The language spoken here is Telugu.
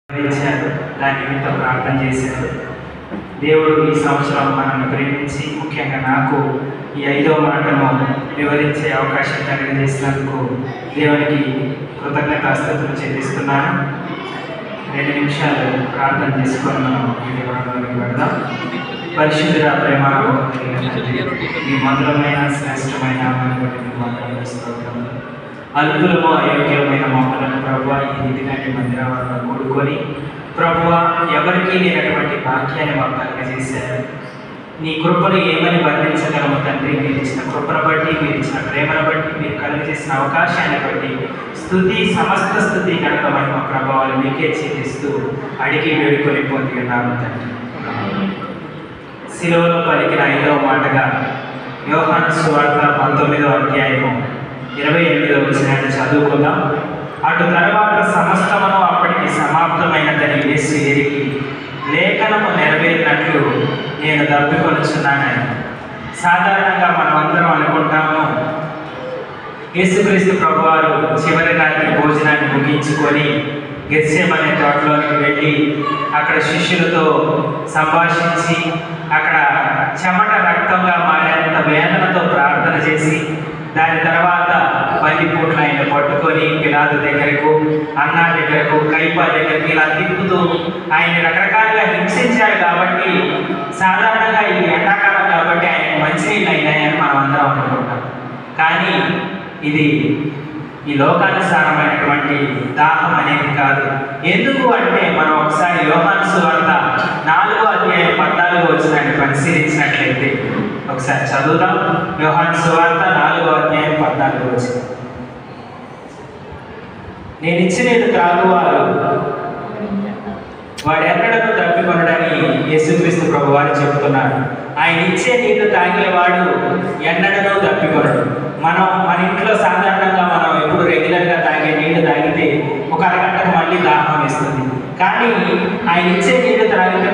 ఇచ్చారు. దాని నిమిత్తం ప్రార్థన చేశారు. దేవుడు ఈ సంవత్సరం మనల్ని ప్రేమించి ముఖ్యంగా నాకు ఈ 5వ మాటను వివరించే అవకాశం కలిగజేసినందుకు దేవునికి కృతజ్ఞతాస్తుతులు చెల్లిస్తున్నాను. 2 నిమిషాలు ప్రార్థన చేసుకొని మనం ఈ వివరణలోకి వెళ్దాం. పరిశుద్ధుల ప్రేమ ఈ మధురమైన శ్రేష్టమైన అల్పులము అయోగ్యమైన మమ్మలను ప్రభువా ఈ రీతిగానే మందిరాలను కూడుకొని ప్రభువా ఎవరికీ లేనటువంటి భాగ్యాన్ని మాకు కలుగజేశారు. నీ కృపను ఏమని వర్ణించగలము తండ్రి. మీరు ఇచ్చిన కృపను బట్టి, మీరు ఇచ్చిన ప్రేమను బట్టి, మీరు కలుగజేసిన అవకాశాన్ని బట్టి సమస్త స్తుతి కనుక మహిమ ప్రభావాలు మీకే చెల్లిస్తూ అడిగి వేడుకొని పొంది ఉన్నాము తండ్రి. శిలువలో పలికిన 5వ మాటగా యోహాను సువార్త 19వ అధ్యాయము 28వ వచనాన్ని చదువుకుందాం. అటు తర్వాత సమస్తమును అప్పటికి సమాప్తమైనదని యేసు ఎరిగి లేఖనము నెరవేరినట్లు నేను దప్పికొనుచున్నానని. సాధారణంగా మనమందరం అనుకుంటాము, యేసుక్రీస్తు ప్రభువారు చివరి రాత్రి భోజనాన్ని ముగించుకొని గెత్సేమనే తోటలోకి వెళ్ళి అక్కడ శిష్యులతో సంభాషించి అక్కడ చెమట రక్తంగా మారేంత వేదనతో ప్రార్థన చేసి దాని తర్వాత బందిపూట్లు ఆయన పట్టుకొని పిలాతు దగ్గరకు, అన్నా దగ్గరకు, కైపా దగ్గరికి ఇలా తిప్పుతూ ఆయన రకరకాలుగా హింసించారు. కాబట్టి సాధారణంగా ఇది ఎండాకాలం కాబట్టి ఆయన మంచినీళ్ళు అయినాయని మనం అందరం అనుకుంటాం. కానీ ఇది ఈ లోకానుసారమైనటువంటి దాహం అనేది కాదు. ఎందుకు అంటే మనం ఒకసారి యోహాను సువార్త 4వ అధ్యాయం 14వ వచనాన్ని పరిశీలించినట్లయితే ఒకసారి చదువుదాం. యోహాను సువార్త 4వ అధ్యాయం 14వ వచనం. నేను ఇచ్చినది త్రాగువారు వాడెన్నడూ తప్పికొనడని యేసుక్రీస్తు ప్రభువారు చెబుతున్నారు. ఆయన ఇచ్చే నీళ్లు తాగేవాడు ఎన్నడూ తప్పికొనడు. మన ఇంట్లో సాధారణంగా మనం ఎప్పుడు రెగ్యులర్గా తాగే నీళ్లు తాగితే ఒక అరగంటకు మళ్ళీ దాహం వేస్తుంది. కానీ ఆయన ఇచ్చే నీళ్లు తాగితే